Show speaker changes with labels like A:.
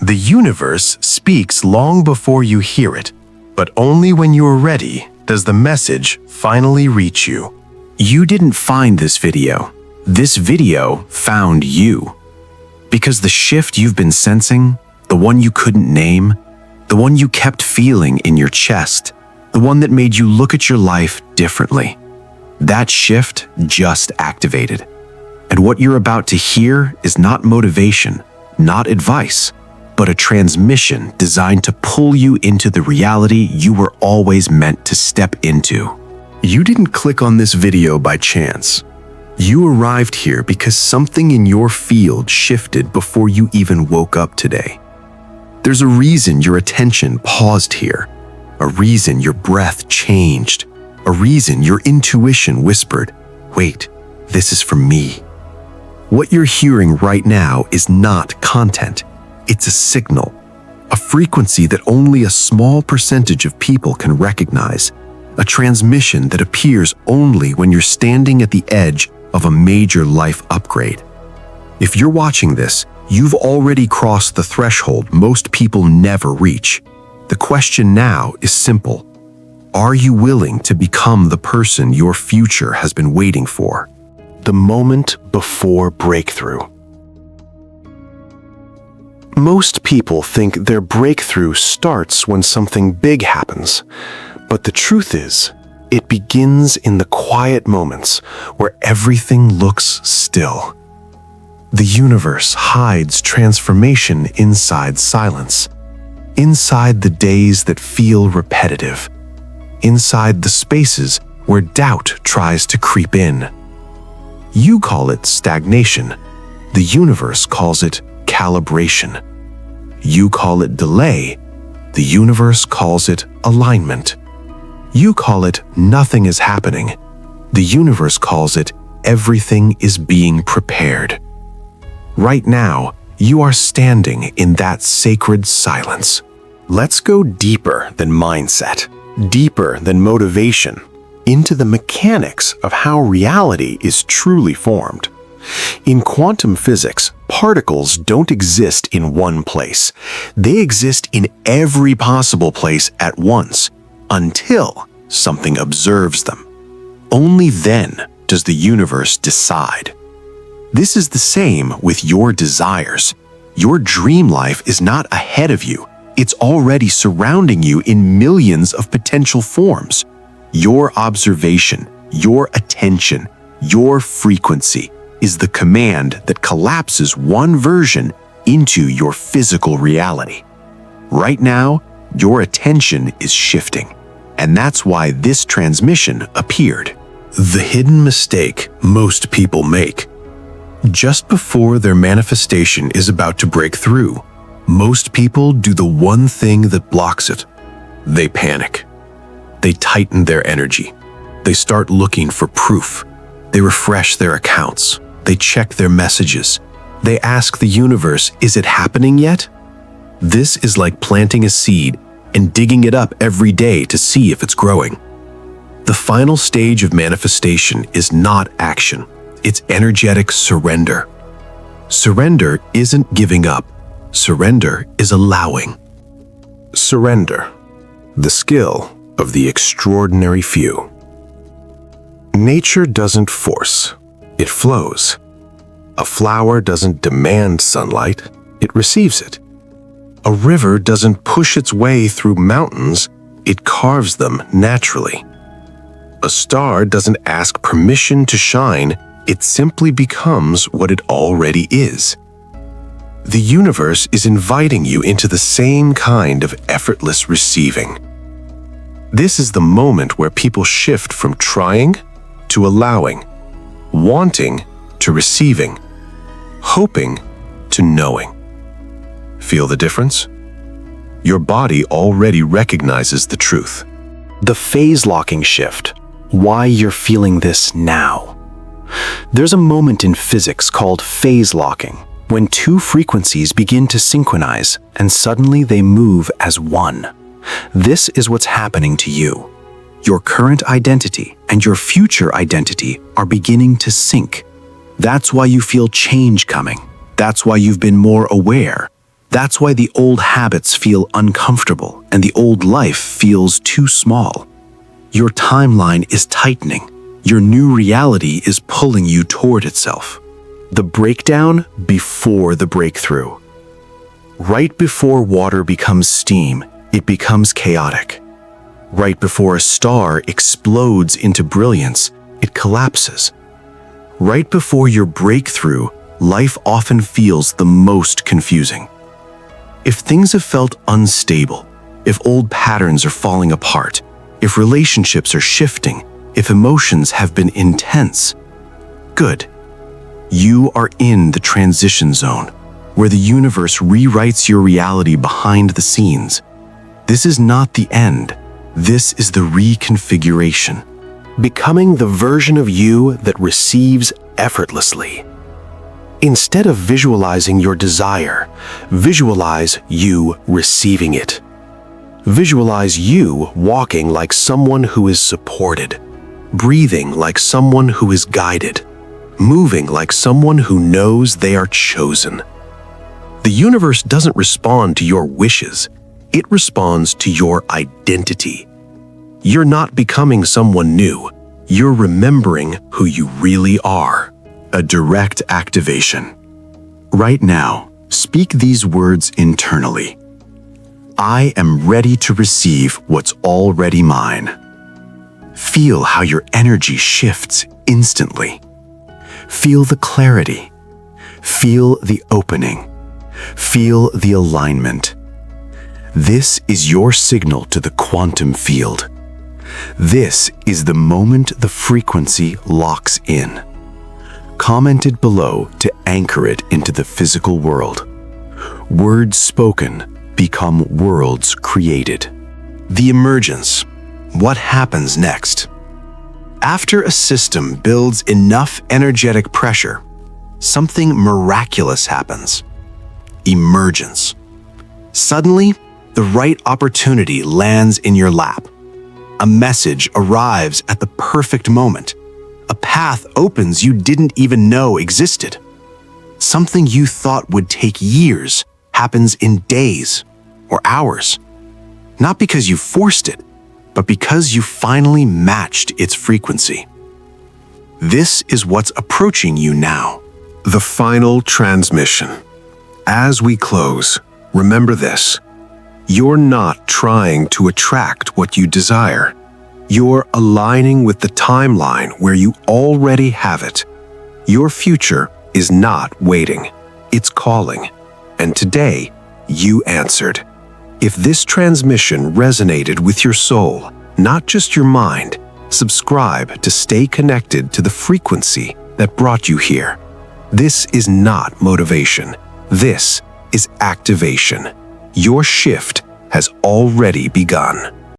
A: The universe speaks long before you hear it, but only when you are ready does the message finally reach you.
B: You didn't find this video. This video found you. Because the shift you've been sensing, the one you couldn't name, the one you kept feeling in your chest, the one that made you look at your life differently, that shift just activated. And what you're about to hear is not motivation, not advice, but a transmission designed to pull you into the reality you were always meant to step into.
A: You didn't click on this video by chance. You arrived here because something in your field shifted before you even woke up today. There's a reason your attention paused here, a reason your breath changed, a reason your intuition whispered, "Wait, this is for me." What you're hearing right now is not content. It's a signal, a frequency that only a small percentage of people can recognize, a transmission that appears only when you're standing at the edge of a major life upgrade. If you're watching this, you've already crossed the threshold most people never reach. The question now is simple. Are you willing to become the person your future has been waiting for? The moment before breakthrough. Most people think their breakthrough starts when something big happens, but the truth is, it begins in the quiet moments where everything looks still. The universe hides transformation inside silence, inside the days that feel repetitive, inside the spaces where doubt tries to creep in. You call it stagnation. The universe calls it calibration. You call it delay. The universe calls it alignment. You call it nothing is happening. The universe calls it everything is being prepared. Right now, you are standing in that sacred silence. Let's go deeper than mindset, deeper than motivation, into the mechanics of how reality is truly formed. In quantum physics, particles don't exist in one place. They exist in every possible place at once, until something observes them. Only then does the universe decide. This is the same with your desires. Your dream life is not ahead of you. It's already surrounding you in millions of potential forms. Your observation, your attention, your frequency is the command that collapses one version into your physical reality. Right now, your attention is shifting, and that's why this transmission appeared. The hidden mistake most people make. Just before their manifestation is about to break through, most people do the one thing that blocks it. They panic. They tighten their energy. They start looking for proof. They refresh their accounts. They check their messages. They ask the universe, is it happening yet? This is like planting a seed and digging it up every day to see if it's growing. The final stage of manifestation is not action. It's energetic surrender. Surrender isn't giving up. Surrender is allowing. Surrender, the skill of the extraordinary few. Nature doesn't force, it flows. A flower doesn't demand sunlight, it receives it. A river doesn't push its way through mountains, it carves them naturally. A star doesn't ask permission to shine, it simply becomes what it already is. The universe is inviting you into the same kind of effortless receiving. This is the moment where people shift from trying to allowing, wanting to receiving, hoping to knowing. Feel the difference? Your body already recognizes the truth. The phase locking shift. Why you're feeling this now. There's a moment in physics called phase locking, when two frequencies begin to synchronize and suddenly they move as one. This is what's happening to you. Your current identity and your future identity are beginning to sync. That's why you feel change coming. That's why you've been more aware.
B: That's why the old habits feel uncomfortable and the old life feels too small. Your timeline is tightening. Your new reality is pulling you toward itself.
A: The breakdown before the breakthrough. Right before water becomes steam, it becomes chaotic. Right before a star explodes into brilliance, it collapses. Right before your breakthrough, life often feels the most confusing. If things have felt unstable, if old patterns are falling apart, if relationships are shifting, if emotions have been intense, good. You are in the transition zone, where the universe rewrites your reality behind the scenes. This is not the end. This is the reconfiguration. Becoming the version of you that receives effortlessly. Instead of visualizing your desire, visualize you receiving it. Visualize you walking like someone who is supported, breathing like someone who is guided, moving like someone who knows they are chosen. The universe doesn't respond to your wishes, it responds to your identity. You're not becoming someone new, you're remembering who you really are. A direct activation. Right now, speak these words internally. I am ready to receive what's already mine. Feel how your energy shifts instantly. Feel the clarity. Feel the opening. Feel the alignment. This is your signal to the quantum field. This is the moment the frequency locks in. Comment it below to anchor it into the physical world. Words spoken become worlds created. The emergence. What happens next? After a system builds enough energetic pressure, something miraculous happens. Emergence. Suddenly, the right opportunity lands in your lap. A message arrives at the perfect moment. A path opens you didn't even know existed. Something you thought would take years happens in days or hours. Not because you forced it, but because you finally matched its frequency. This is what's approaching you now. The final transmission. As we close, remember this. You're not trying to attract what you desire. You're aligning with the timeline where you already have it. Your future is not waiting, it's calling. And today, you answered. If this transmission resonated with your soul, not just your mind, subscribe to stay connected to the frequency that brought you here. This is not motivation. This is activation. Your shift has already begun.